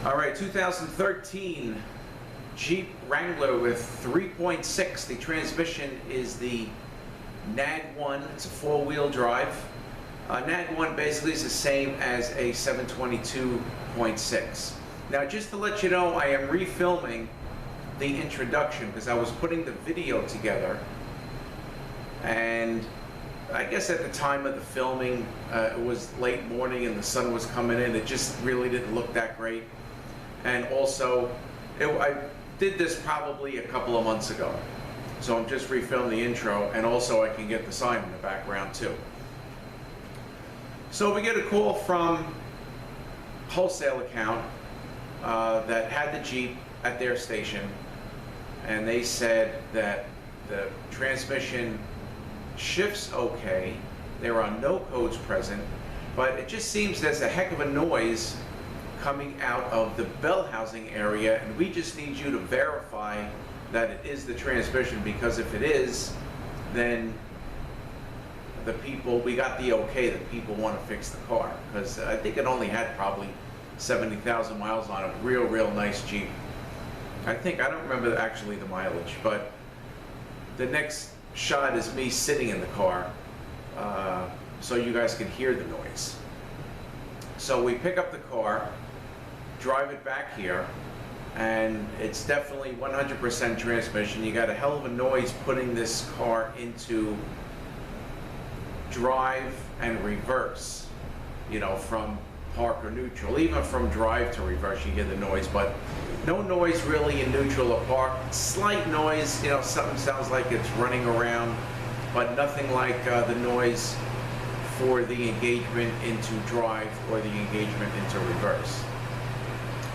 All right, 2013 Jeep Wrangler with 3.6. The transmission is the NAG1. It's a four-wheel drive. NAG1 basically is the same as a 722.6. Now, just to let you know, I am refilming the introduction because I was putting the video together, and I guess at the time of the filming, it was late morning and the sun was coming in. It just really didn't look that great. And also, I did this probably a couple of months ago. So I'm just refilming the intro, and also I can get the sign in the background too. So we get a call from wholesale account that had the Jeep at their station, and they said that the transmission shifts okay, there are no codes present, but it just seems there's a heck of a noise coming out of the bell housing area, and we just need you to verify that it is the transmission, because if it is, then the people, we got the okay that people want to fix the car, because I think it only had probably 70,000 miles on it. Real nice Jeep. I don't remember actually the mileage, but the next shot is me sitting in the car, so you guys can hear the noise. So we pick up the car, drive it back here, and it's definitely 100% transmission. You got a hell of a noise putting this car into drive and reverse, you know, from park or neutral. Even from drive to reverse you get the noise, but no noise really in neutral or park. Slight noise, you know, something sounds like it's running around, but nothing like the noise for the engagement into drive or the engagement into reverse.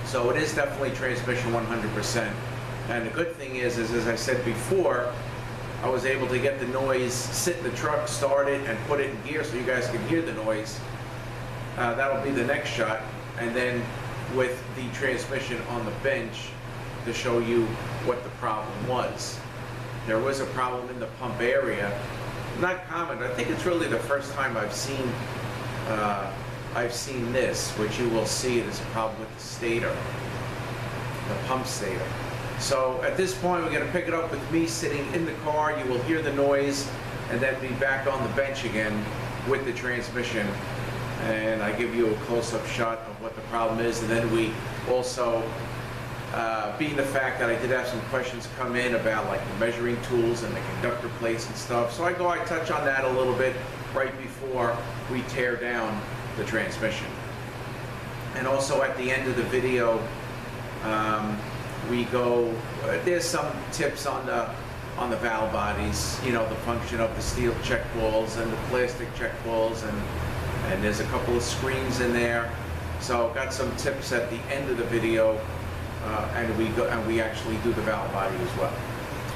So it is definitely transmission 100%. And the good thing is as I said before, I was able to get the noise, sit in the truck, start it, and put it in gear so you guys can hear the noise. That'll be the next shot. And then with the transmission on the bench to show you what the problem was. There was a problem in the pump area. Not common. I think it's really the first time I've seen this, which you will see. There's a problem with the stator, the pump stator. So at this point, we're going to pick it up with me sitting in the car. You will hear the noise, and then be back on the bench again with the transmission. And I give you a close-up shot of what the problem is. And then we also, being the fact that I did have some questions come in about like the measuring tools and the conductor plates and stuff. So I touch on that a little bit right before we tear down the transmission. And also at the end of the video, we go, there's some tips on the valve bodies, you know, the function of the steel check walls and the plastic check walls, and there's a couple of screens in there. So got some tips at the end of the video, and we actually do the valve body as well.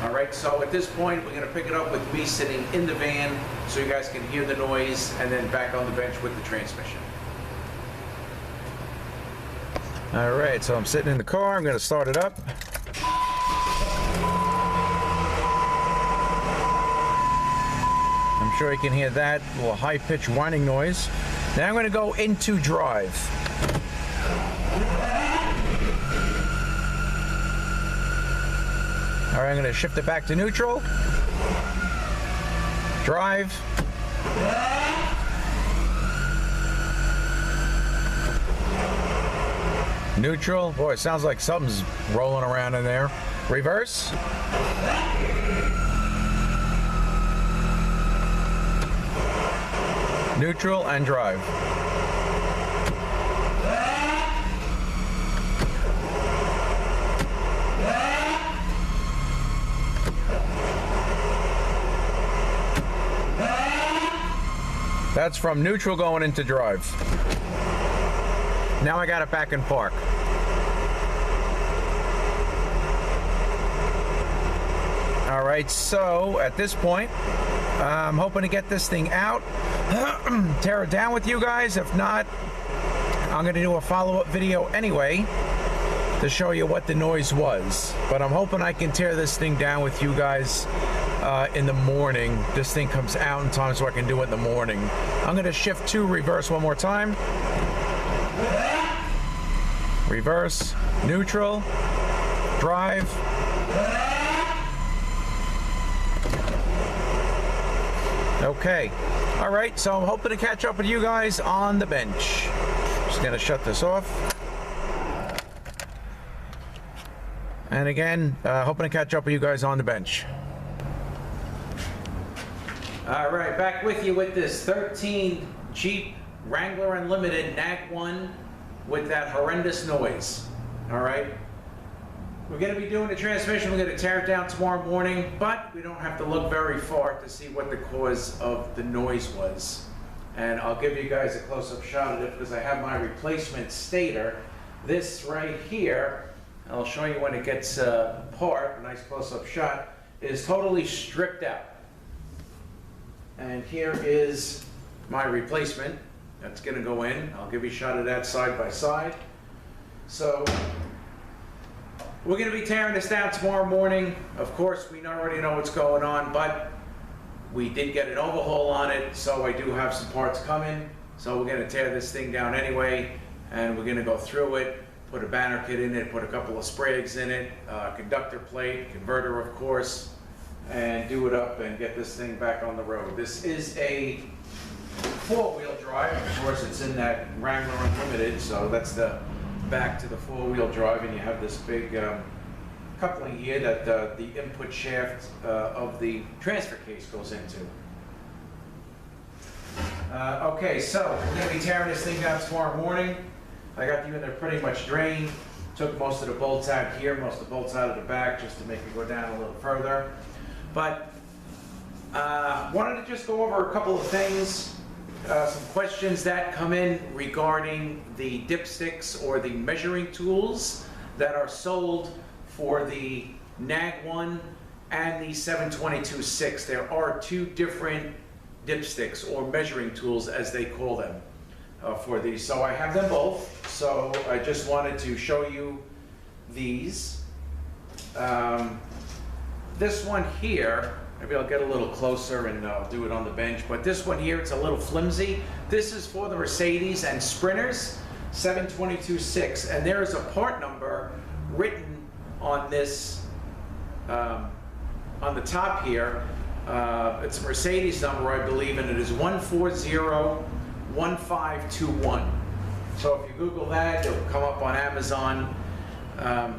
All right, so at this point, we're going to pick it up with me sitting in the van so you guys can hear the noise, and then back on the bench with the transmission. All right, so I'm sitting in the car. I'm going to start it up. I'm sure you can hear that little high-pitched whining noise. Now I'm going to go into drive. All right, I'm going to shift it back to neutral. Drive. Neutral. Boy, it sounds like something's rolling around in there. Reverse. Neutral and drive. That's from neutral going into drive. Now I got it back in park. All right, so at this point, I'm hoping to get this thing out, tear it down with you guys. If not, I'm gonna do a follow-up video anyway to show you what the noise was. But I'm hoping I can tear this thing down with you guys in the morning. This thing comes out in time so I can do it in the morning. I'm gonna shift to reverse one more time. reverse, neutral, drive. Okay, all right, so I'm hoping to catch up with you guys on the bench. Just gonna shut this off. And again, hoping to catch up with you guys on the bench. All right, back with you with this 13 Jeep Wrangler Unlimited NAG1 with that horrendous noise. All right, we're going to be doing the transmission. We're going to tear it down tomorrow morning, but we don't have to look very far to see what the cause of the noise was. And I'll give you guys a close-up shot of it because I have my replacement stator. This right here, I'll show you when it gets apart, a nice close-up shot, is totally stripped out. And here is my replacement that's going to go in. I'll give you a shot of that side by side. So we're going to be tearing this down tomorrow morning. Of course, we already know what's going on, but we did get an overhaul on it, so I do have some parts coming. So we're going to tear this thing down anyway, and we're going to go through it, put a banner kit in it, put a couple of Sprags in it, conductor plate, converter of course, and do it up and get this thing back on the road. This is a four-wheel drive. Of course, it's in that Wrangler Unlimited, so that's the back to the four-wheel drive, and you have this big coupling here that the input shaft of the transfer case goes into. Okay, so we're going to be tearing this thing down tomorrow morning. I got the unit pretty much drained. Took most of the bolts out here, most of the bolts out of the back, just to make it go down a little further. But wanted to just go over a couple of things, some questions that come in regarding the dipsticks or the measuring tools that are sold for the NAG1 and the 722.6. There are two different dipsticks or measuring tools, as they call them, for these. So I have them both. So I just wanted to show you these. This one here, maybe I'll get a little closer and I'll do it on the bench, but this one here, it's a little flimsy. This is for the Mercedes and Sprinters, 722.6, and there is a part number written on this, on the top here. It's a Mercedes number, I believe, and it is 1401521. So if you Google that, it'll come up on Amazon.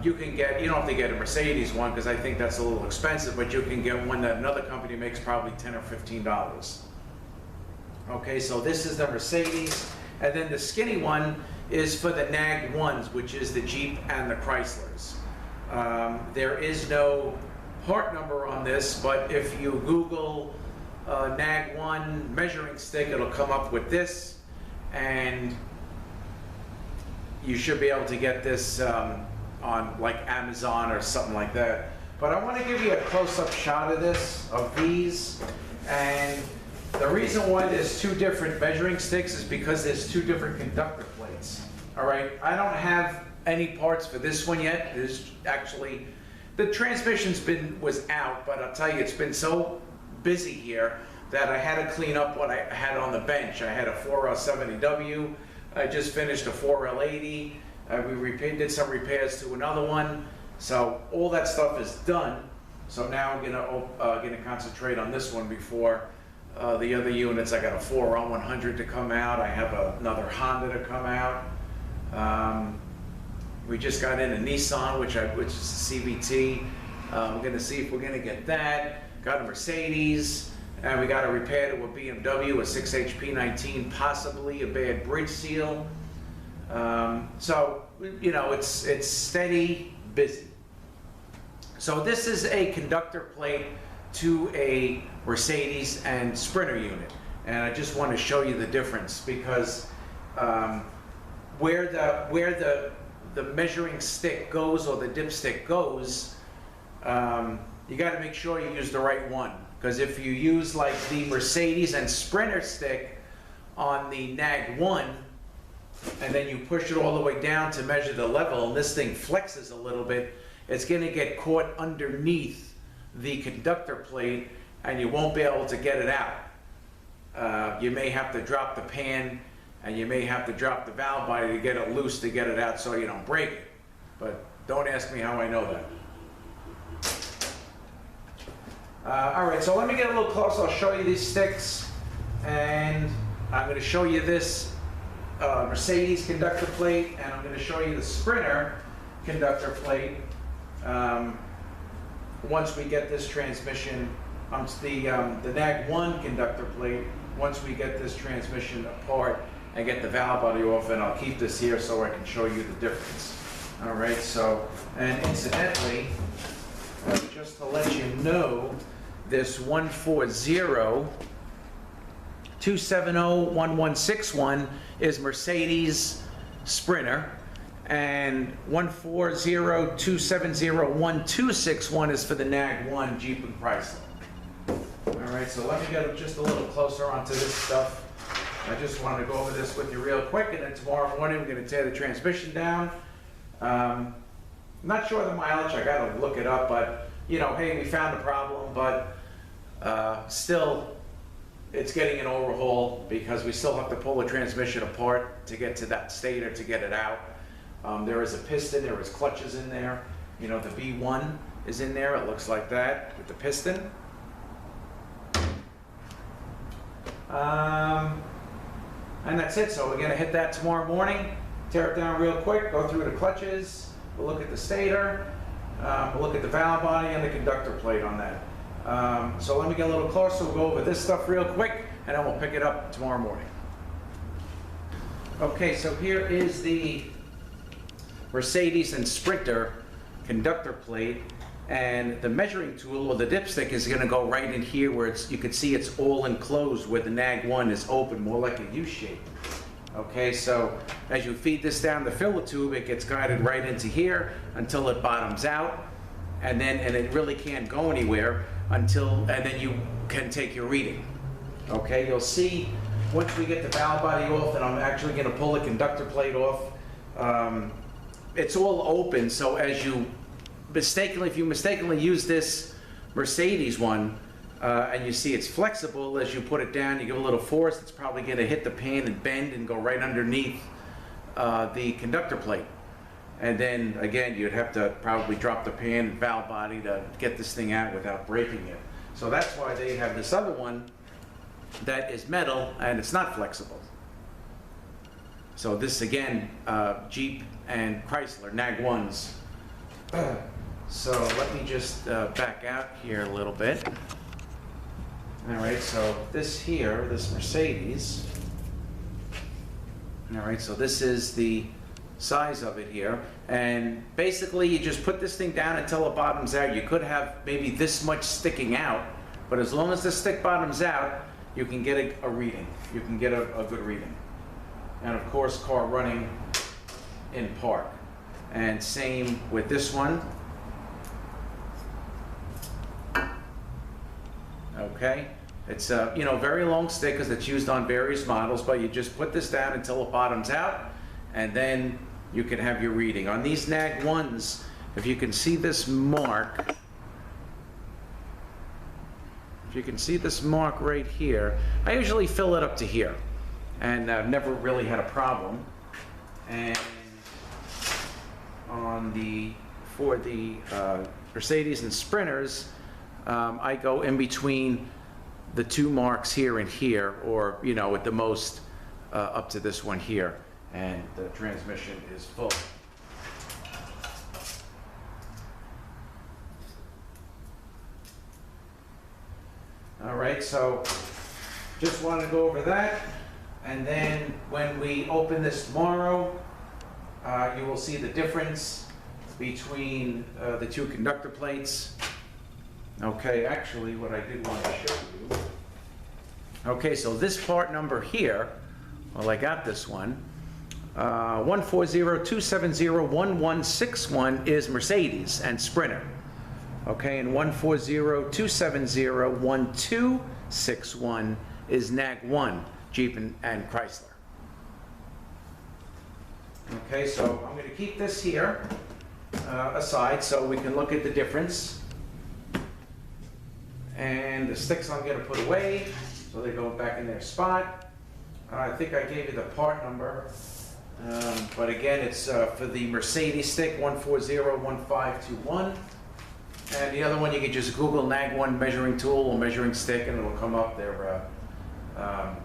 You can get, you don't have to get a Mercedes one because I think that's a little expensive, but you can get one that another company makes probably $10 or $15. Okay, so this is the Mercedes, and then the skinny one is for the NAG1s, which is the Jeep and the Chryslers. There is no part number on this, but if you Google NAG1 measuring stick, it'll come up with this, and you should be able to get this on like Amazon or something like that. But I want to give you a close-up shot of this, of these, and the reason why there's two different measuring sticks is because there's two different conductor plates. All right, I don't have any parts for this one yet. There's actually, the transmission's was out, but I'll tell you, it's been so busy here that I had to clean up what I had on the bench. I had a 4L70W. I just finished a 4L80. We did some repairs to another one. So all that stuff is done. So now I'm gonna concentrate on this one before the other units. I got a 4L100 to come out. I have another Honda to come out. We just got in a Nissan, which is a CVT. I'm gonna see if we're gonna get that. Got a Mercedes. And we got a repair to a BMW, a 6HP19, possibly a bad bridge seal. So, you know, it's steady, busy. So this is a conductor plate to a Mercedes and Sprinter unit. And I just want to show you the difference because where the measuring stick goes or the dipstick goes, you got to make sure you use the right one. Because if you use like the Mercedes and Sprinter stick on the NAG1, and then you push it all the way down to measure the level, and this thing flexes a little bit, it's going to get caught underneath the conductor plate, and you won't be able to get it out. You may have to drop the pan and you may have to drop the valve body to get it loose to get it out so you don't break it. But don't ask me how I know that. All right, so let me get a little closer. I'll show you these sticks, and I'm going to show you this Mercedes conductor plate, and I'm going to show you the Sprinter conductor plate once we get this transmission, the NAG1 conductor plate, once we get this transmission apart and get the valve body off, and I'll keep this here so I can show you the difference. All right, so, and incidentally, just to let you know, this 140-270-1161 is Mercedes Sprinter, and 140-270-1261 is for the NAG1 Jeep and Chrysler. All right, so let me get just a little closer onto this stuff. I just wanted to go over this with you real quick, and then tomorrow morning we're going to tear the transmission down. Not sure the mileage, I got to look it up, but you know, hey, we found a problem, but still it's getting an overhaul because we still have to pull the transmission apart to get to that stator to get it out. There is a piston, there is clutches in there. You know, the B1 is in there, it looks like that with the piston. And that's it, so we're gonna hit that tomorrow morning, tear it down real quick, go through the clutches, we'll look at the stator, we'll look at the valve body and the conductor plate on that. So let me get a little closer, we'll go over this stuff real quick, and then we'll pick it up tomorrow morning. Okay, so here is the Mercedes and Sprinter conductor plate, and the measuring tool or the dipstick is going to go right in here where it's, you can see it's all enclosed where the NAG1 is open, more like a U shape. Okay, so as you feed this down the filler tube, it gets guided right into here until it bottoms out, and it really can't go anywhere and then you can take your reading. Okay, you'll see once we get the valve body off, and I'm actually going to pull the conductor plate off. It's all open, so as you if you mistakenly use this Mercedes one, and you see it's flexible, as you put it down, you give a little force, it's probably going to hit the pan and bend and go right underneath the conductor plate. And then again, you'd have to probably drop the pan and valve body to get this thing out without breaking it. So that's why they have this other one that is metal and it's not flexible. So this again, Jeep and Chrysler, NAG1s. So let me just back out here a little bit. All right, so this here, this Mercedes. All right, so this is the size of it here. And basically you just put this thing down until it bottoms out. You could have maybe this much sticking out, but as long as the stick bottoms out, you can get a reading. You can get a good reading. And of course, car running in park. And same with this one. Okay, it's a very long stick because it's used on various models, but you just put this down until it bottoms out, and then you can have your reading. On these NAG1s, if you can see this mark, right here, I usually fill it up to here, and I've never really had a problem. And for the Mercedes and Sprinters, I go in between the two marks here and here, or at the most up to this one here, and the transmission is full. All right, so just want to go over that, and then when we open this tomorrow, you will see the difference between the two conductor plates. Okay, actually what I did want to show you. Okay, so this part number here, well, I got this one. 140-270-1161 is Mercedes and Sprinter. Okay, and 140-270-1261 is NAG1, Jeep and Chrysler. Okay, so I'm going to keep this here aside so we can look at the difference. And the sticks I'm going to put away so they go back in their spot. I think I gave you the part number, but again, it's for the Mercedes stick 1401521. And the other one, you can just Google NAG1 measuring tool or measuring stick, and it'll come up. They're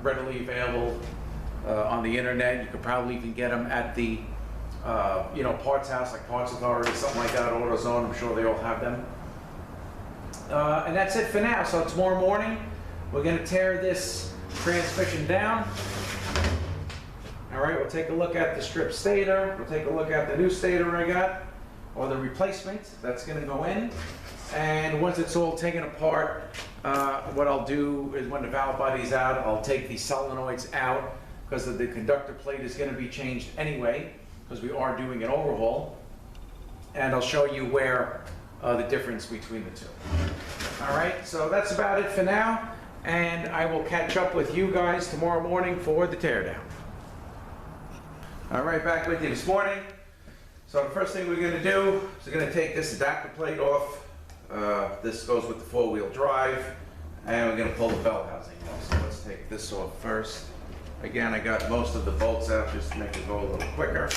readily available on the internet. You could probably even get them at the parts house, like Parts Authority, something like that, AutoZone. I'm sure they all have them. And that's it for now. So tomorrow morning, we're going to tear this transmission down. All right, we'll take a look at the strip stator. We'll take a look at the new stator I got, or the replacement that's going to go in. And once it's all taken apart, what I'll do is when the valve body's out, I'll take the solenoids out because the conductor plate is going to be changed anyway, because we are doing an overhaul. And I'll show you where the difference between the two. All right, so that's about it for now. And I will catch up with you guys tomorrow morning for the teardown. All right, back with you this morning. So the first thing we're going to do is we're going to take this adapter plate off. This goes with the four-wheel drive, and we're going to pull the bell housing off. So let's take this off first. Again, I got most of the bolts out just to make it go a little quicker.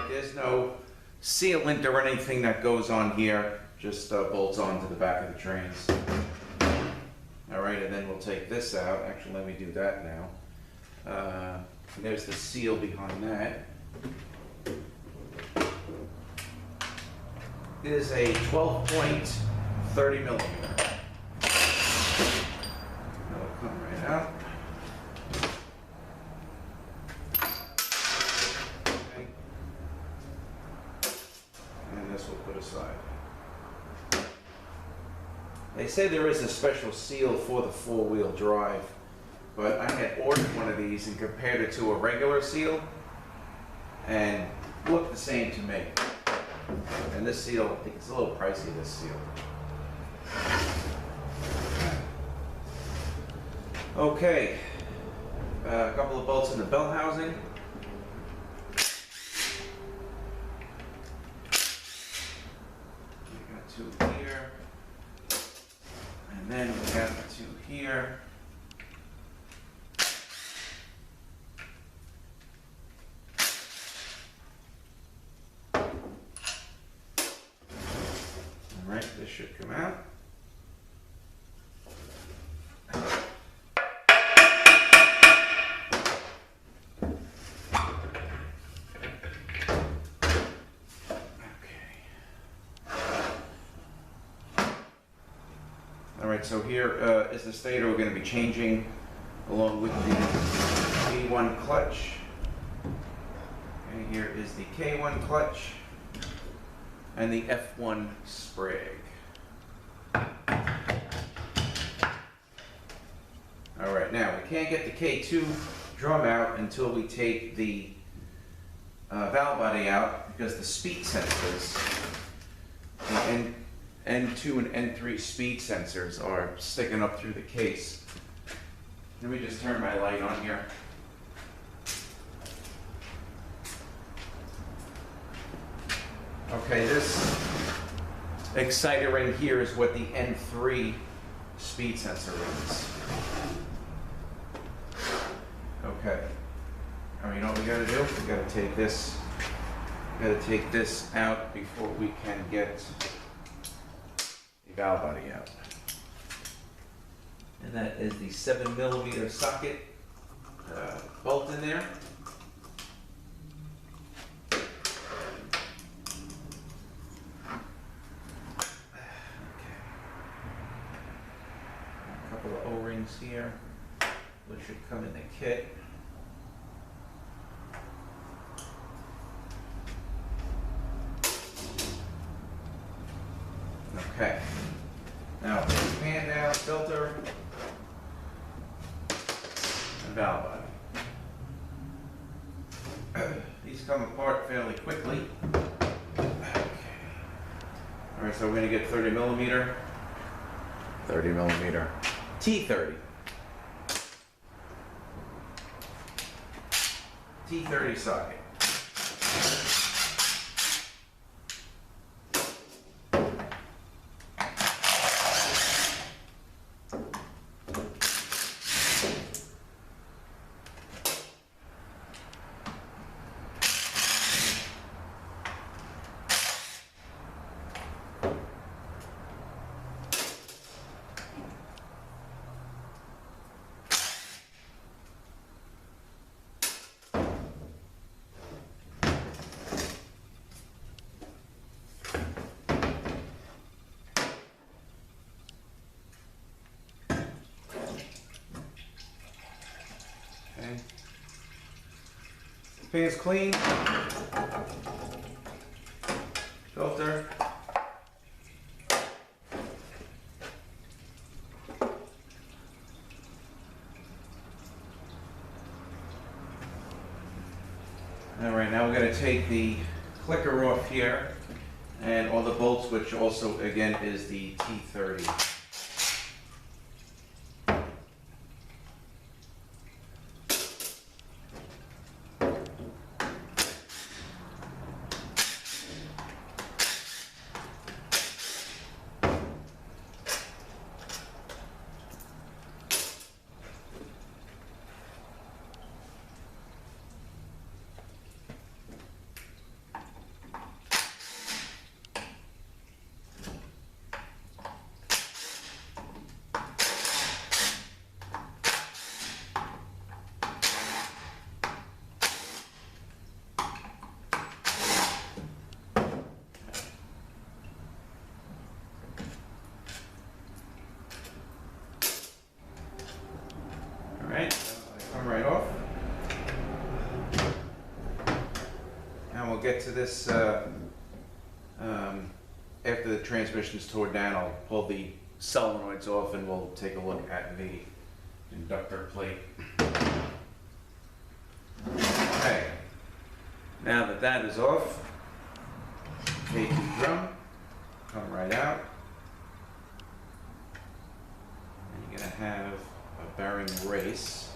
There's no sealant or anything that goes on here, just bolts onto the back of the trains. All right, and then we'll take this out. Actually, let me do that now. There's the seal behind that. It is a 12.30 millimeter. That'll come right out. Aside. They say there is a special seal for the four-wheel drive, but I had ordered one of these and compared it to a regular seal, and it looked the same to me. And this seal, I think it's a little pricey, this seal. Okay, a couple of bolts in the bell housing. Two here, and then we got the two here. All right, this should come out. So here is the stator we're going to be changing along with the G1 clutch. And here is the K1 clutch and the F1 Sprag. All right, now we can't get the K2 drum out until we take the valve body out, because the speed sensors, the N2 and N3 speed sensors are sticking up through the case. Let me just turn my light on here. Okay, this exciter ring here is what the N3 speed sensor is. Okay. All right, you know what we gotta do? We gotta take this. We gotta take this out before we can get the valve body out. And that is the 7mm socket bolt in there. O-rings here, which should come in the kit. Okay. Now, fan down, filter, and valve body. These come apart fairly quickly. Okay. All right, so we're going to get 30mm. T30. T30 socket. Okay. Pan's clean. Filter. Alright, now we're going to take the clicker off here and all the bolts, which also again is the T30. Come right off. And we'll get to this after the transmission is torn down. I'll pull the solenoids off and we'll take a look at the inductor plate. Okay, now that that is off, take the drum, come right out, and you're going to have a bearing race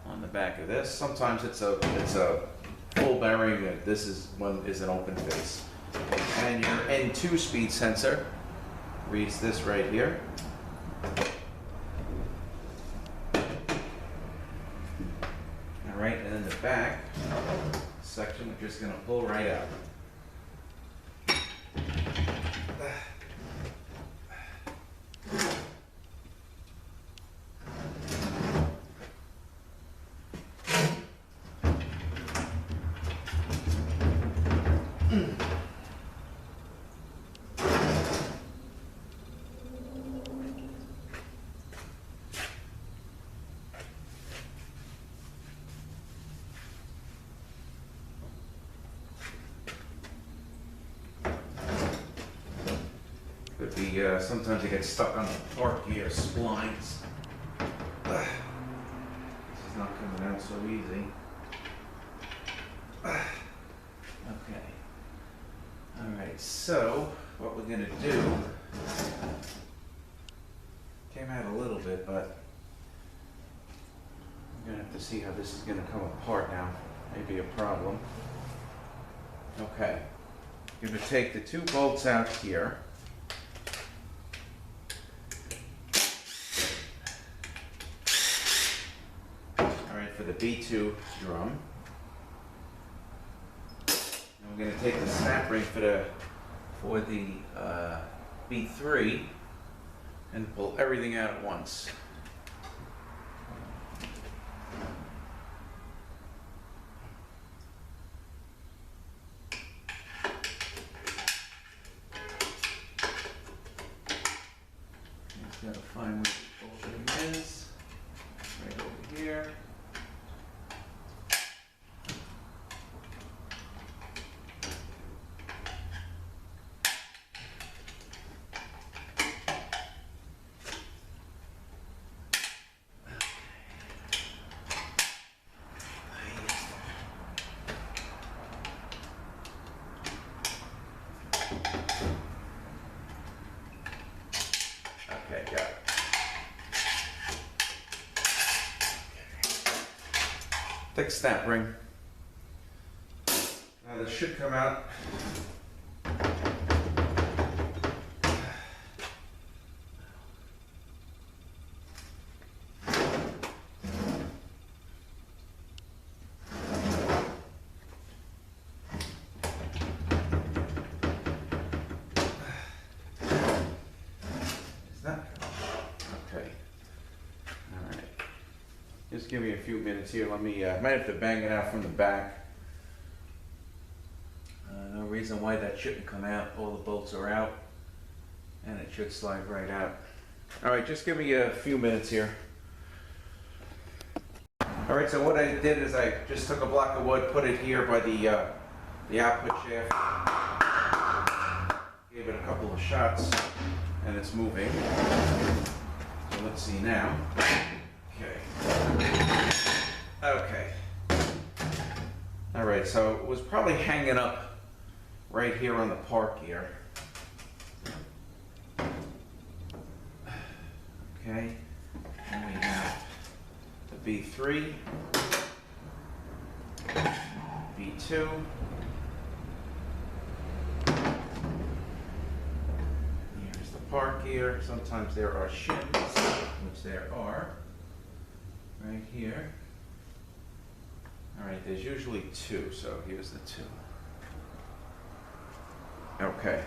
on the back of this. Sometimes it's a full bearing. This is an open face. And your N2 speed sensor reads this right here. All right, and then the back section we're just going to pull right out. Could be, sometimes you get stuck on the torque gear splines. This is not coming out so easy. Okay. Alright, so what we're going to do, came out a little bit, but I'm going to have to see how this is going to come apart now. Maybe a problem. Okay. I'm going to take the two bolts out here. For the B2 drum. And we're going to take the snap ring for the B3 and pull everything out at once. Just got to find where the bolting is. Right over here. Okay, got it. thick snap ring. Now this should come out. Just give me a few minutes here. Let me, might have to bang it out from the back. No reason why that shouldn't come out. All the bolts are out and it should slide right out. All right, just give me a few minutes here. All right, so what I did is I just took a block of wood, put it here by the output shaft. Gave it a couple of shots and it's moving. So let's see now. Okay. Okay. All right, so it was probably hanging up right here on the park gear. Okay. And we have the B3, B2, here's the park gear. Sometimes there are shims, which there are. Right here. All right, there's usually two, so here's the two. Okay.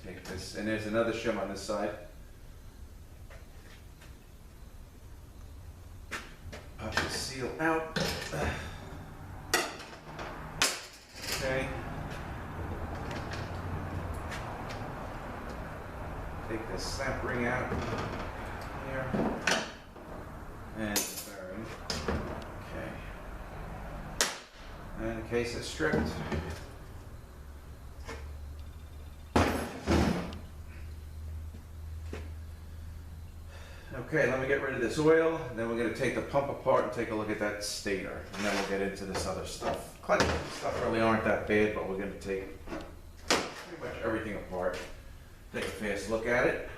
Take this, and there's another shim on this side. Pop the seal out. Okay. Take this snap ring out here. And the bearing. Okay. And the case is stripped. Okay, let me get rid of this oil, and then we're going to take the pump apart and take a look at that stator, and then we'll get into this other stuff. Clutch stuff really aren't that bad, but we're going to take pretty much everything apart. Take a fast look at it.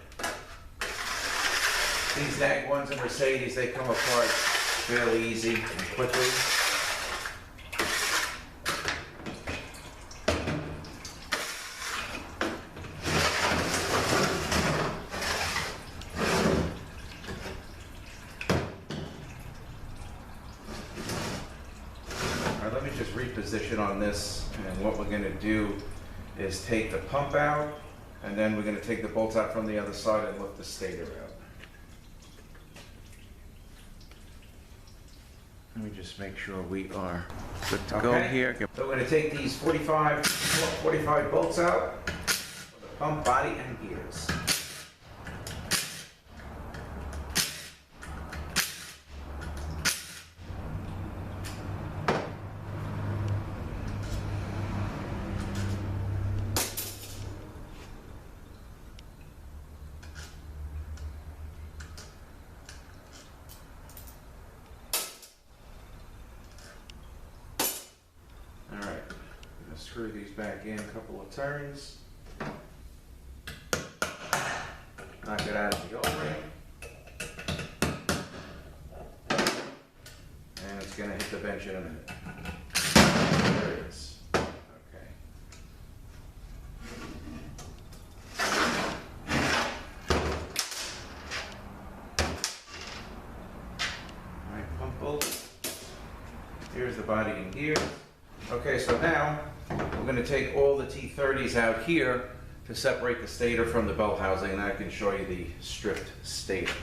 These NAG1s and Mercedes, they come apart fairly easy and quickly. Reposition on this, and what we're going to do is take the pump out, and then we're going to take the bolts out from the other side and lift the stator out. Let me just make sure we are good to go here. So we're going to take these 45 bolts out for the pump, body, and gears. Screw these back in a couple of turns. Knock it out of the O-ring. And it's going to hit the bench in a minute. There it is. Okay. All right, pump bolt. Here's the body and gear. Okay, so now we're going to take all the T30s out here to separate the stator from the bell housing, and I can show you the stripped stator.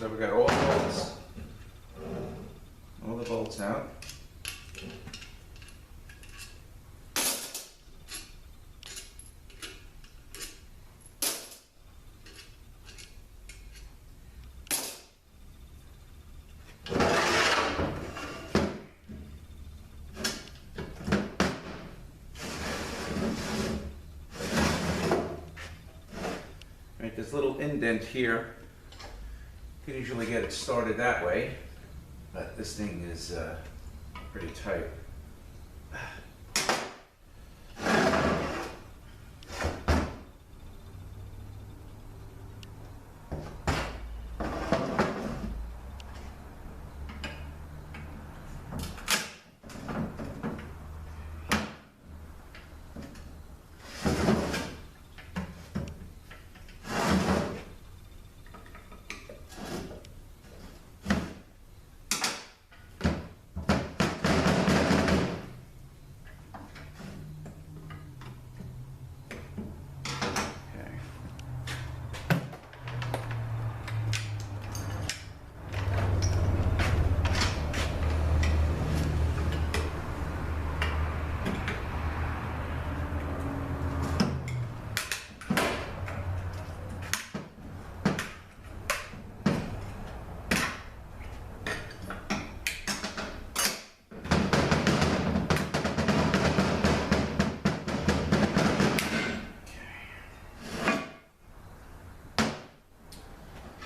So we got all the bolts out. Right, this little indent here, you can usually get it started that way, but this thing is pretty tight.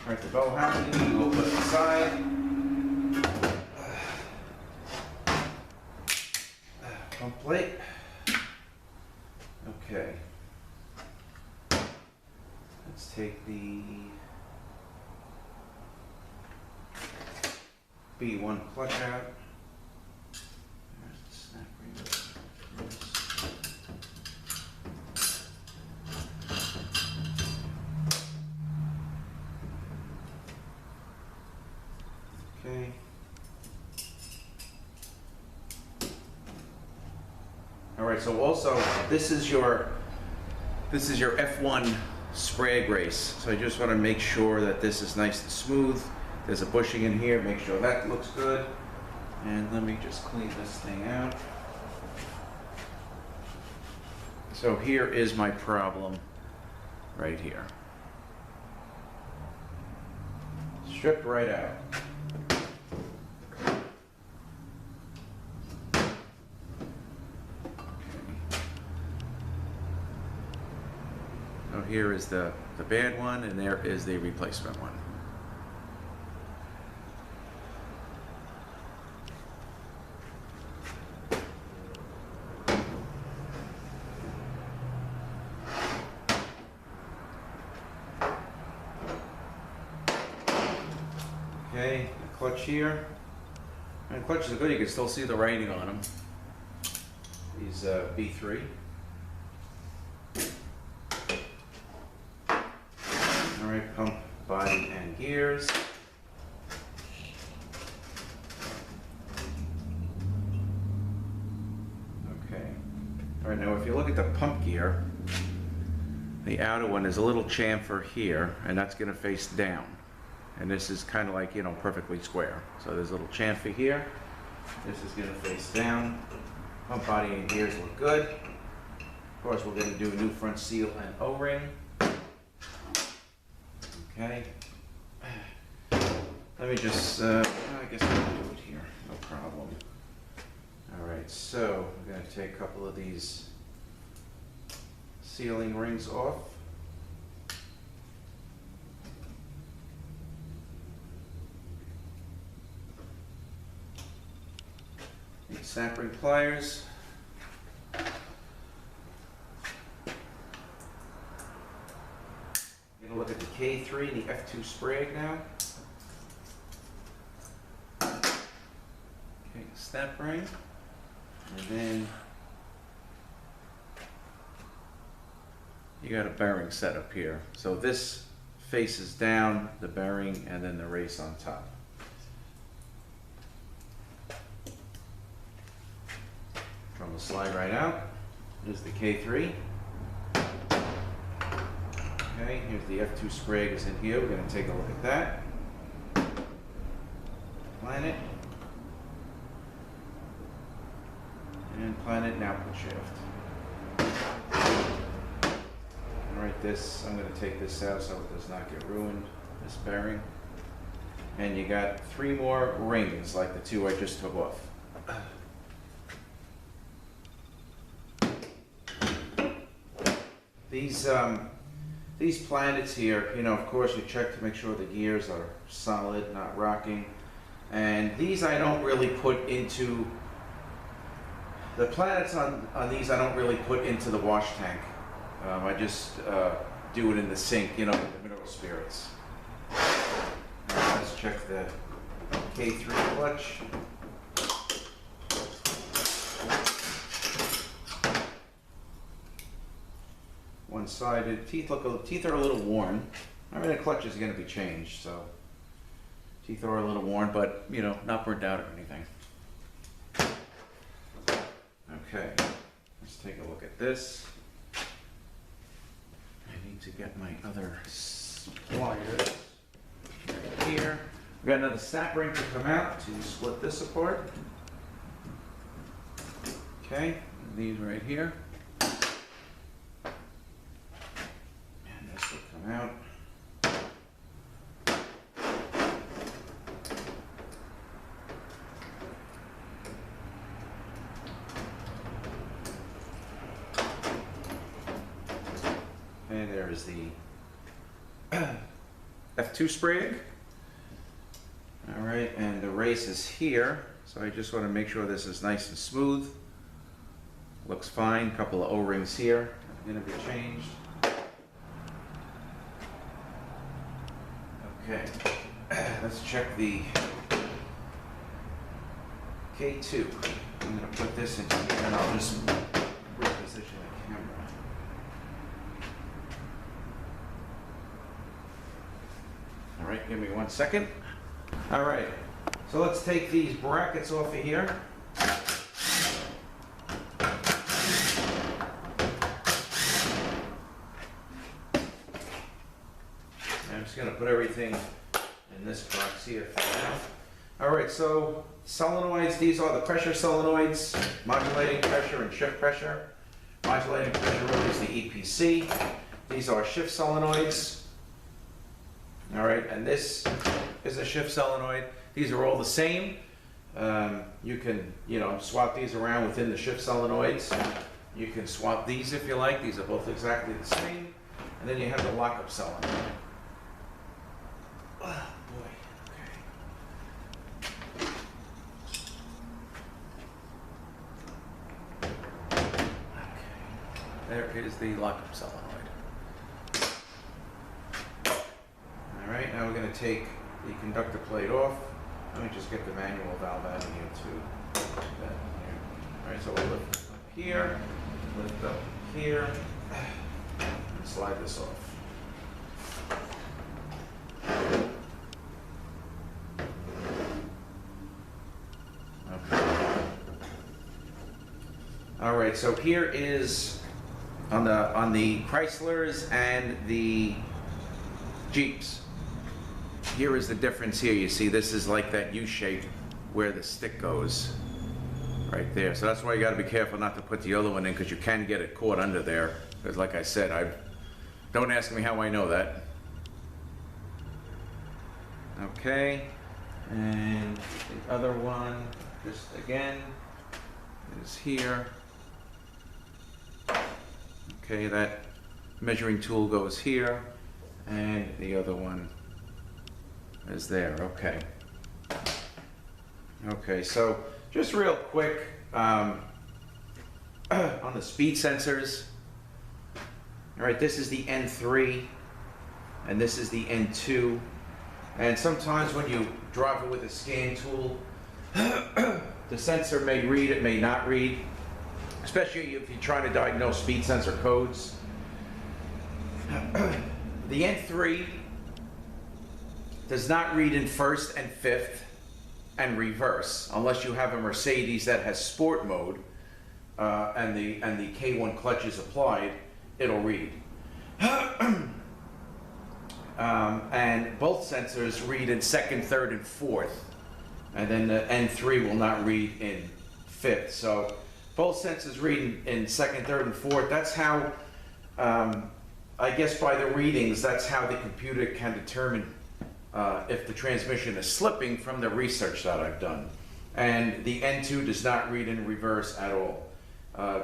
Alright, the bow housing, we'll put it aside. Pump plate. Okay. Let's take the B1 clutch out. There's the snap ring. Okay. All right, so also this is your F1 Sprag race. So I just want to make sure that this is nice and smooth. There's a bushing in here, make sure that looks good. And let me just clean this thing out. So here is my problem right here. Stripped right out. So here is the bad one, and there is the replacement one. Okay, the clutch here. And the clutches are good, you can still see the writing on them. These B3. Alright, pump, body, and gears. Okay. Alright, now if you look at the pump gear, the outer one is a little chamfer here, and that's going to face down. And this is kind of like, you know, perfectly square. So there's a little chamfer here. This is going to face down. Pump body and gears look good. Of course, we're going to do a new front seal and O-ring. Okay. Let me just, I guess I'll do it here. No problem. All right, so I'm going to take a couple of these sealing rings off. These snap ring pliers. Going to look at the K3 and the F2 Sprag now. Okay, snap ring. And then you got a bearing set up here. So this faces down, the bearing, and then the race on top. Drum will slide right out. Here's the K3. Okay, here's the F2 Sprag is in here. We're going to take a look at that. Planet. And Planet and output shaft. Alright, this, I'm going to take this out so it does not get ruined, this bearing. And you got 3 more rings like the 2 I just took off. These planets here, you know, of course you check to make sure the gears are solid, not rocking. And these I don't really put into, the planets on these I don't really put into the wash tank. I just do it in the sink, you know, with the mineral spirits. Let's check the K3 clutch. One-sided. Teeth are a little worn. I mean, the clutch is going to be changed, so teeth are a little worn, but you know, not burnt out or anything. Okay, let's take a look at this. I need to get my other pliers right here. We've got another snap ring to come out to split this apart. Okay, these right here. And this will come out. And there is the F2 Sprag. All right, and the race is here. So I just want to make sure this is nice and smooth. Looks fine. Couple of O-rings here are going to be changed. Okay, let's check the K2. I'm going to put this in here and I'll just reposition the camera. All right, give me 1 second. All right, so let's take these brackets off of here. I'm just gonna put everything in this box here for now. All right, so solenoids, these are the pressure solenoids, modulating pressure and shift pressure. Modulating pressure really is the EPC. These are shift solenoids. All right, and this is a shift solenoid. These are all the same. You can, you know, swap these around within the shift solenoids. You can swap these if you like. These are both exactly the same. And then you have the lockup solenoid. Oh boy, okay. There is the lockup solenoid. All right, now we're going to take the conductor plate off. Let me just get the manual valve out of here too. All right, so we'll lift up here, lift up here, and slide this off. Okay. All right, so here is on the Chryslers and the Jeeps. Here is the difference here. You see, this is like that U shape where the stick goes right there. So that's why you got to be careful not to put the other one in, because you can get it caught under there. Because like I said, don't ask me how I know that. Okay, and the other one, just again, is here. Okay, that measuring tool goes here, and the other one is there. Okay. Okay, so just real quick on the speed sensors. All right, this is the N3 and this is the N2. And sometimes when you drive it with a scan tool, the sensor may read, it may not read, especially if you're trying to diagnose speed sensor codes. The N3 does not read in first and fifth and reverse unless you have a Mercedes that has sport mode and the K1 clutch is applied. It'll read. And both sensors read in second, third, and fourth. and then the N3 will not read in fifth. So both sensors read in second, third, and fourth. That's how, I guess by the readings, that's how the computer can determine if the transmission is slipping from the research that I've done. And the N2 does not read in reverse at all.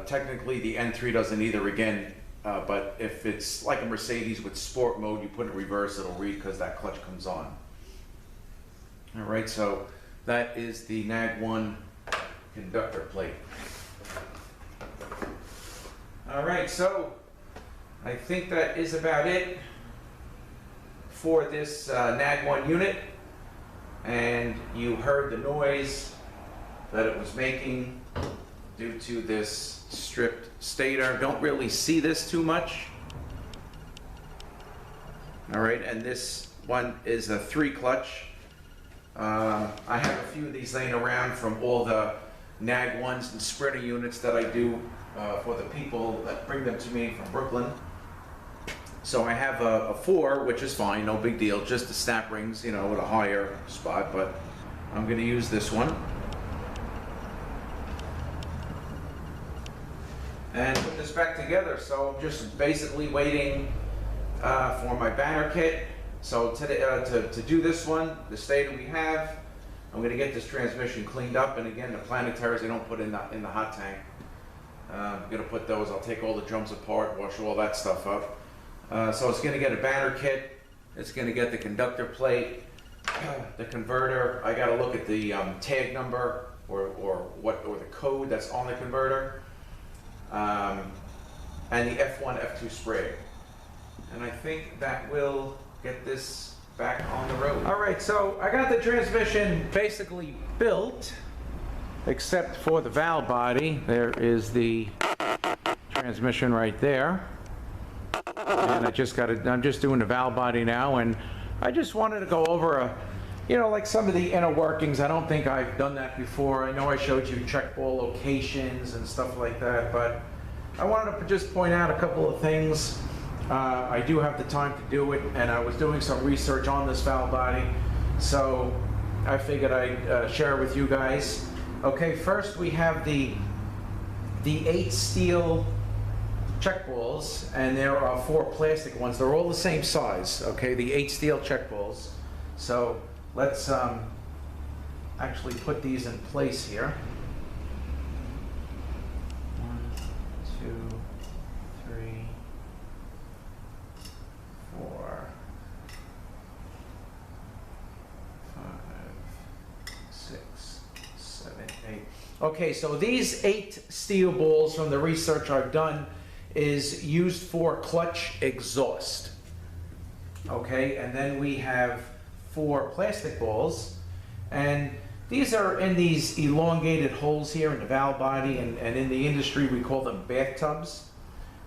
Technically, the N3 doesn't either again, but if it's like a Mercedes with sport mode, you put it in reverse, it'll read because that clutch comes on. All right, so that is the NAG1 conductor plate. All right, so I think that is about it for this NAG1 unit. And you heard the noise that it was making due to this stripped stator. Don't really see this too much. All right, and this one is a 3 clutch. I have a few of these laying around from all the NAG1s and Sprinter units that I do for the people that bring them to me from Brooklyn. So I have a 4, which is fine, no big deal, just the snap rings, you know, with a higher spot, but I'm going to use this one. And put this back together. So I'm just basically waiting for my banner kit. So today, to do this one, the stator we have, I'm going to get this transmission cleaned up. And again, the Planetaries I don't put in the hot tank. I'm going to put those, I'll take all the drums apart, wash all that stuff up. So it's going to get a banner kit. It's going to get the conductor plate, the converter. I got to look at the tag number or the code that's on the converter. And the F1, F2 Sprag. And I think that will get this back on the road. All right, so I got the transmission basically built, except for the valve body. There is the transmission right there. And I'm just doing the valve body now, and I just wanted to go over like some of the inner workings. I don't think I've done that before. I know I showed you check ball locations and stuff like that, but I wanted to just point out a couple of things. I do have the time to do it, and I was doing some research on this valve body, so I figured I'd share it with you guys. Okay, first we have the 8 steel check balls, and there are 4 plastic ones. They're all the same size, okay, the 8 steel check balls. So let's actually put these in place here. 1, 2, 3, 4, 5, 6, 7, 8. Okay, so these 8 steel balls from the research I've done is used for clutch exhaust. Okay, and then we have 4 plastic balls, and these are in these elongated holes here in the valve body, and in the industry we call them bathtubs,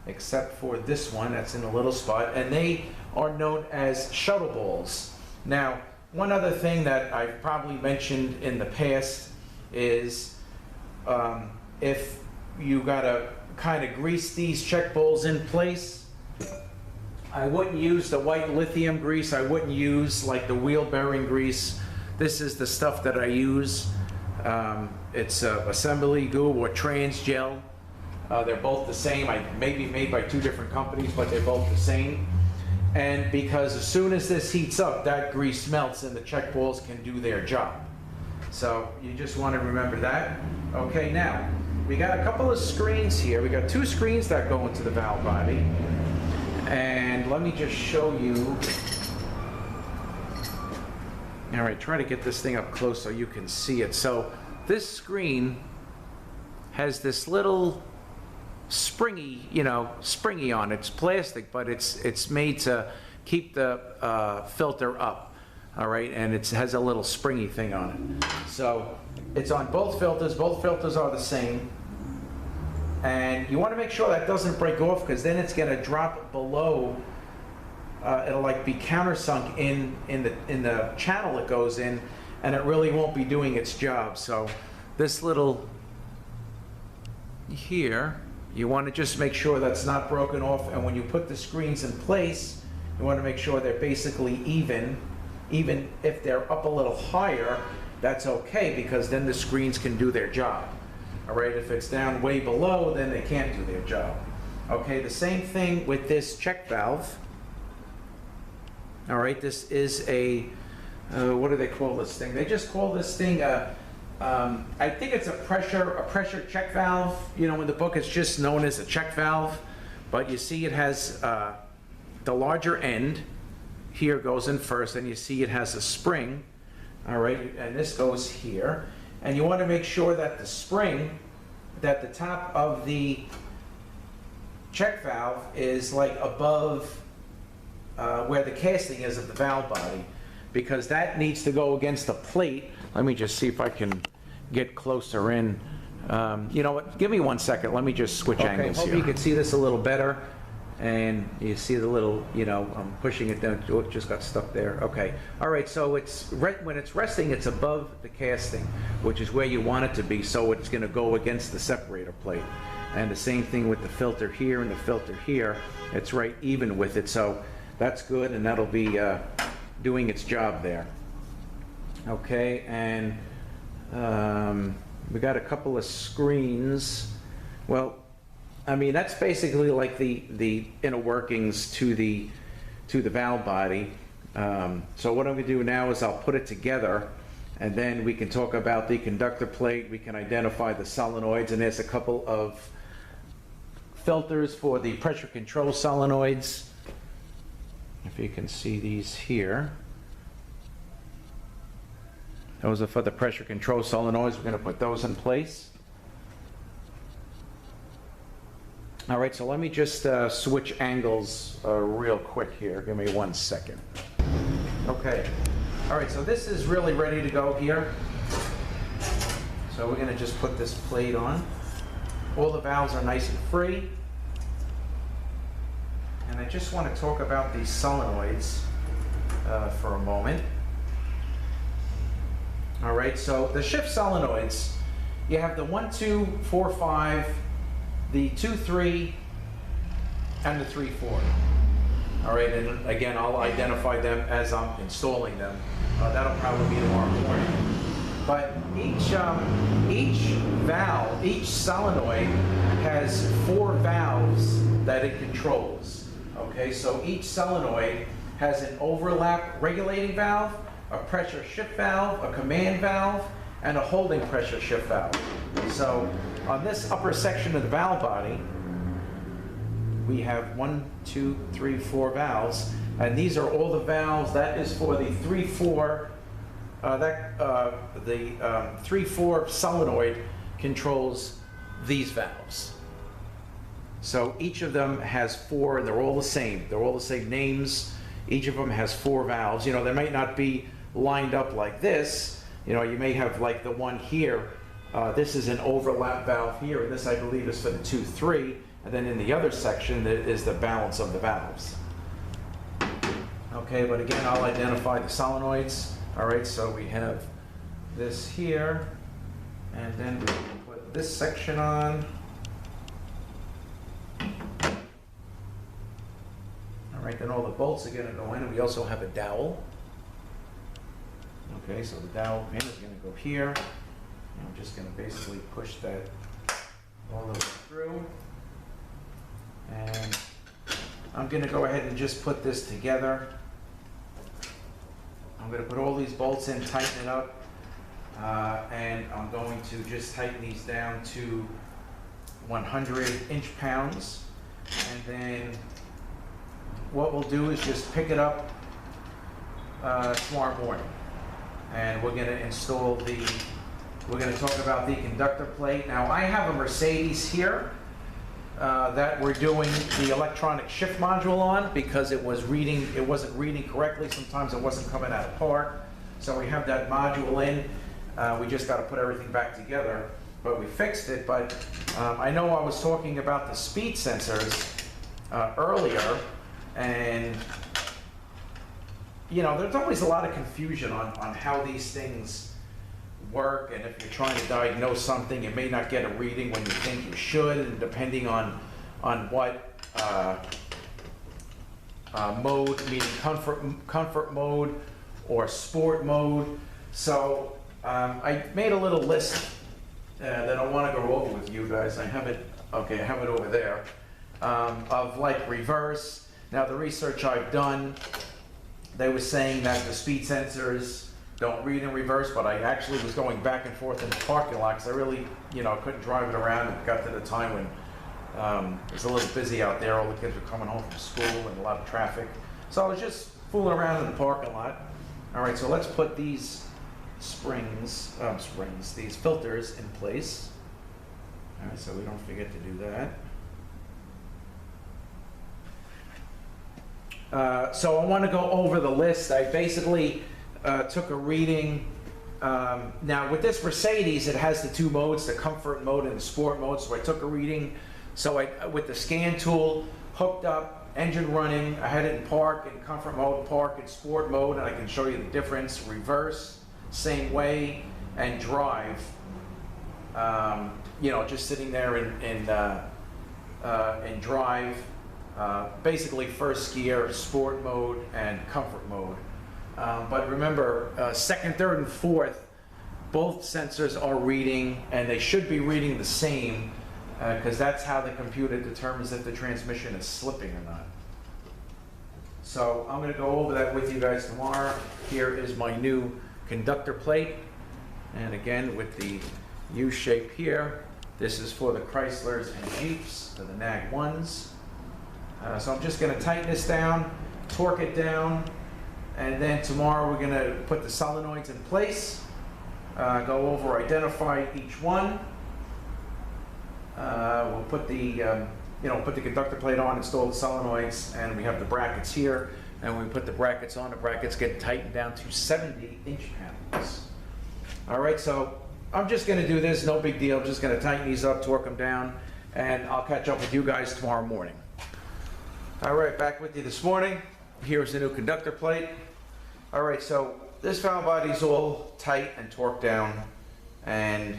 except for this one that's in a little spot, and they are known as shuttle balls. Now, one other thing that I've probably mentioned in the past is if you gotta kind of grease these check balls in place, I wouldn't use the white lithium grease. I wouldn't use like the wheel bearing grease. This is the stuff that I use. It's assembly goo or trans gel. They're both the same. I may be made by 2 different companies, but they're both the same. And because as soon as this heats up, that grease melts and the check balls can do their job. So you just want to remember that. Okay, now we got a couple of screens here. We got 2 screens that go into the valve body. And let me just show you. All right, try to get this thing up close so you can see it. So this screen has this little springy, springy on it. It's plastic, but it's made to keep the filter up. All right, and it has a little springy thing on it. So it's on both filters. Both filters are the same. And you want to make sure that doesn't break off, because then it's going to drop below. It'll like be countersunk in the channel it goes in, and it really won't be doing its job. So this little here, you want to just make sure that's not broken off. And when you put the screens in place, you want to make sure they're basically even if they're up a little higher, that's okay, because then the screens can do their job. All right, if it's down way below, then they can't do their job. Okay, the same thing with this check valve. All right, this is a, what do they call this thing? They just call this thing I think it's a pressure check valve. You know, in the book it's just known as a check valve, but you see it has the larger end here goes in first, and you see it has a spring. All right, and this goes here, and you want to make sure that the spring, that the top of the check valve is like above where the casting is of the valve body, because that needs to go against the plate. Let me just see if I can get closer in. You know what, give me 1 second, let me just switch angles here. Hope you can see this a little better, and you see the little, you know, I'm pushing it down, oh, it just got stuck there. Okay, all right, so it's when it's resting, it's above the casting, which is where you want it to be, so it's going to go against the separator plate. And the same thing with the filter here and the filter here, it's right even with it, so that's good, and that'll be doing its job there. Okay, and we got a couple of screens. Well, I mean, that's basically like the inner workings to the valve body. So what I'm going to do now is I'll put it together, and then we can talk about the conductor plate. We can identify the solenoids, and there's a couple of filters for the pressure control solenoids. If you can see these here. Those are for the pressure control solenoids. We're going to put those in place. All right, so let me just switch angles real quick here. Give me 1 second. Okay. All right, so this is really ready to go here. So we're going to just put this plate on. All the valves are nice and free. And I just want to talk about these solenoids for a moment. All right, so the shift solenoids, you have the 1, 2, 4, 5, the 2, 3, and the 3, 4. All right, and again, I'll identify them as I'm installing them. That'll probably be tomorrow morning. But each valve, each solenoid has 4 valves that it controls. Okay, so each solenoid has an overlap regulating valve, a pressure shift valve, a command valve, and a holding pressure shift valve. So on this upper section of the valve body, we have 1, 2, 3, 4 valves, and these are all the valves. That is for the 3, 4. The 3, 4 solenoid controls these valves. So each of them has 4, and they're all the same. They're all the same names. Each of them has 4 valves. You know, they might not be lined up like this. You know, you may have like the one here. This is an overlap valve here, and this I believe is for the 2, 3. And then in the other section there is the balance of the valves. Okay, but again, I'll identify the solenoids. All right, so we have this here, and then we can put this section on. All right, then all the bolts are going to go in, and we also have a dowel. Okay, so the dowel pin is going to go here. I'm just going to basically push that all the way through. And I'm going to go ahead and just put this together. I'm going to put all these bolts in, tighten it up, and I'm going to just tighten these down to 100 inch-pounds. And then what we'll do is just pick it up tomorrow morning. And we're going to install we're going to talk about the conductor plate. Now I have a Mercedes here that we're doing the electronic shift module on, because it wasn't reading correctly. Sometimes it wasn't coming out of part. So we have that module in. We just got to put everything back together, but we fixed it. But I know I was talking about the speed sensors earlier, and you know, there's always a lot of confusion on how these things work, and if you're trying to diagnose something, you may not get a reading when you think you should, and depending on what mode, meaning comfort mode or sport mode. So I made a little list that I want to go over with you guys. I have it over there, of like reverse. Now the research I've done, they were saying that the speed sensors don't read in reverse, but I actually was going back and forth in the parking lot because I really, couldn't drive it around. It got to the time when it was a little busy out there. All the kids were coming home from school and a lot of traffic. So I was just fooling around in the parking lot. All right, so let's put these these filters in place. All right, so we don't forget to do that. So I want to go over the list. I basically took a reading. Now with this Mercedes, it has the two modes, the comfort mode and the sport mode. So I took a reading. So with the scan tool hooked up, engine running, I had it in park, in comfort mode, park, in sport mode, and I can show you the difference. Reverse, same way, and drive. Just sitting there in drive. Basically first gear, sport mode, and comfort mode. But remember, second, third, and fourth, both sensors are reading, and they should be reading the same, because that's how the computer determines if the transmission is slipping or not. So I'm going to go over that with you guys tomorrow. Here is my new conductor plate, and again with the U shape here. This is for the Chryslers and Jeeps, for the NAG1s. So I'm just going to tighten this down, torque it down, and then tomorrow we're going to put the solenoids in place, go over, identify each one. We'll put the put the conductor plate on, install the solenoids, and we have the brackets here. And when we put the brackets on, the brackets get tightened down to 70-inch panels. All right, so I'm just going to do this, no big deal. I'm just going to tighten these up, torque them down, and I'll catch up with you guys tomorrow morning. All right, back with you this morning. Here's the new conductor plate. All right, so this valve body's all tight and torqued down, and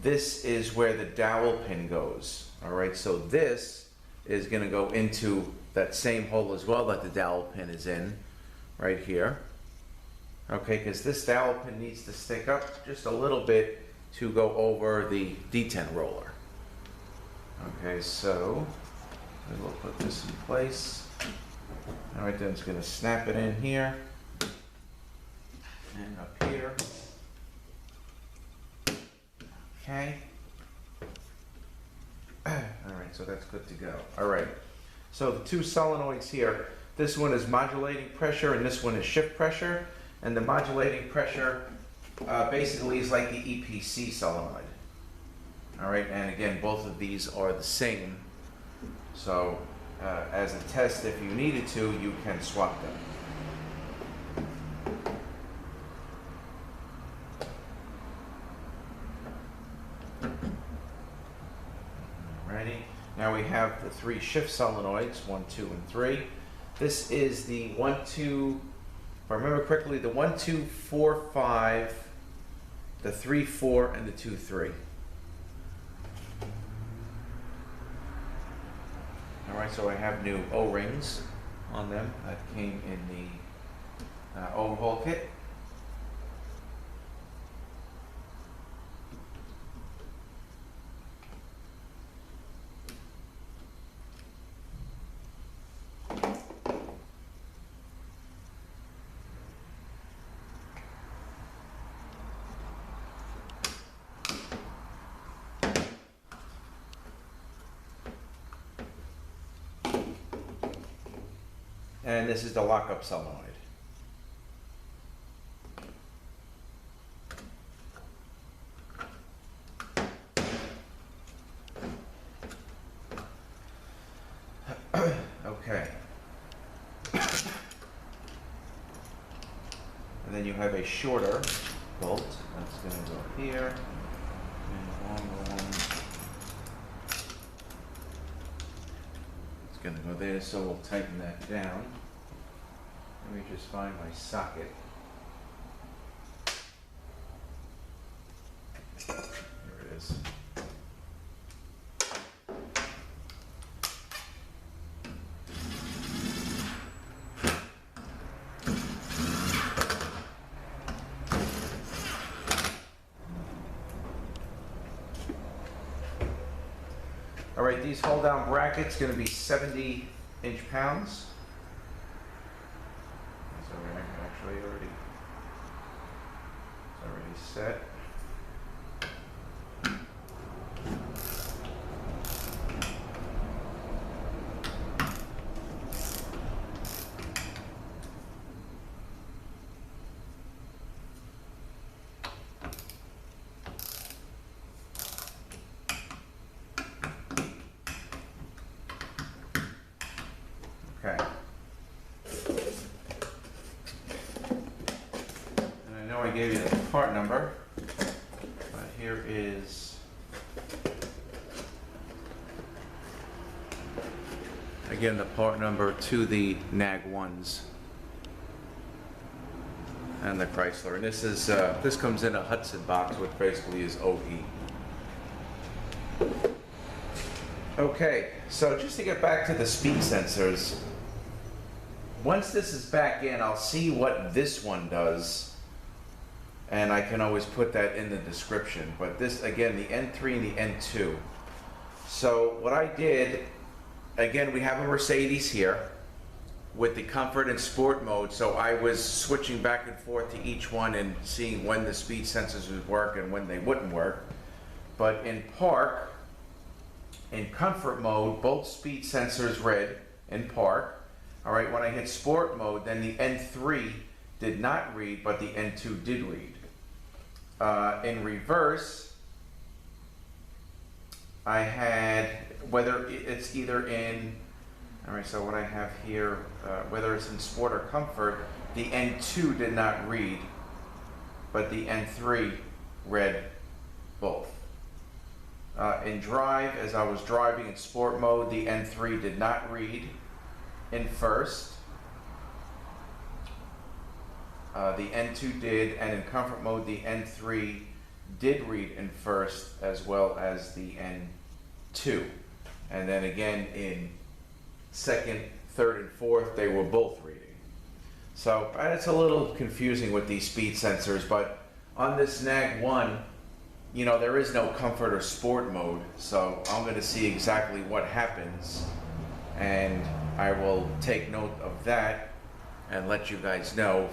this is where the dowel pin goes. All right, so this is going to go into that same hole as well that the dowel pin is in, right here. Okay, because this dowel pin needs to stick up just a little bit to go over the detent roller. Okay, so we'll put this in place. All right, then it's going to snap it in here and up here. Okay. All right, so that's good to go. All right, so the two solenoids here, this one is modulating pressure and this one is shift pressure. And the modulating pressure basically is like the EPC solenoid. All right, and again, both of these are the same. So as a test, if you needed to, you can swap them. Alrighty, now we have the three shift solenoids, 1, 2, and 3. This is the 1, 2, if I remember correctly, the 1, 2, 4, 5, the 3, 4, and the 2, 3. All right, so I have new O-rings on them that came in the overhaul kit. And this is the lockup solenoid. Okay. And then you have a shorter bolt. That's going to go here. And longer one. It's going to go there, so we'll tighten that down. Let me just find my socket. Here it is. All right, these hold down brackets going to be 70 inch-pounds. It's already set. Okay. And I know I gave you the part number, but here is, again, the part number to the NAG1s and the Chrysler. And this is this comes in a Hudson box, which basically is OE. Okay, so just to get back to the speed sensors, once this is back in, I'll see what this one does, and I can always put that in the description. But this, again, the N3 and the N2. So what I did, again, we have a Mercedes here with the comfort and sport mode, so I was switching back and forth to each one and seeing when the speed sensors would work and when they wouldn't work. But in park, in comfort mode, both speed sensors read in park. All right, when I hit sport mode, then the N3 did not read, but the N2 did read. In reverse, I had, whether it's either in, all right, so what I have here, whether it's in sport or comfort, the N2 did not read, but the N3 read both. In drive, as I was driving in sport mode, the N3 did not read in first. The N2 did, and in comfort mode, the N3 did read in first as well as the N2. And then again in second, third, and fourth, they were both reading. So it's a little confusing with these speed sensors, but on this NAG1, you know, there is no comfort or sport mode, so I'm going to see exactly what happens, and I will take note of that and let you guys know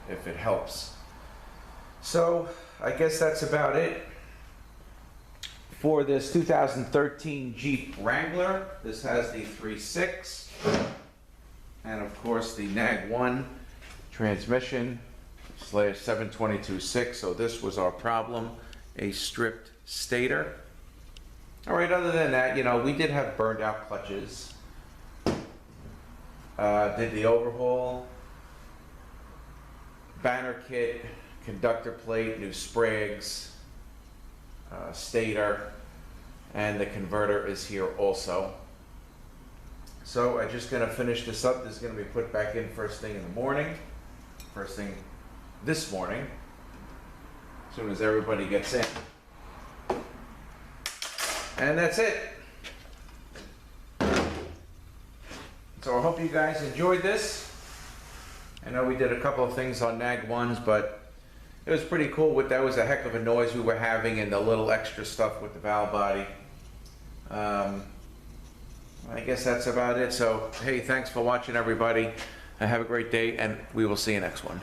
if it helps. So I guess that's about it for this 2013 Jeep Wrangler. This has the 3.6 and of course the NAG1 transmission / 722.6. So this was our problem, a stripped stator. All right, other than that, you know, we did have burned out clutches. Did the overhaul, banner kit, conductor plate, new Sprags, stator, and the converter is here also. So I'm just gonna finish this up. This is gonna be put back in first thing in the morning, first thing this morning, as soon as everybody gets in. And that's it. So I hope you guys enjoyed this. I know we did a couple of things on NAG1s, but it was pretty cool. That was a heck of a noise we were having, and the little extra stuff with the valve body. I guess that's about it. So, hey, thanks for watching, everybody. Have a great day, and we will see you next one.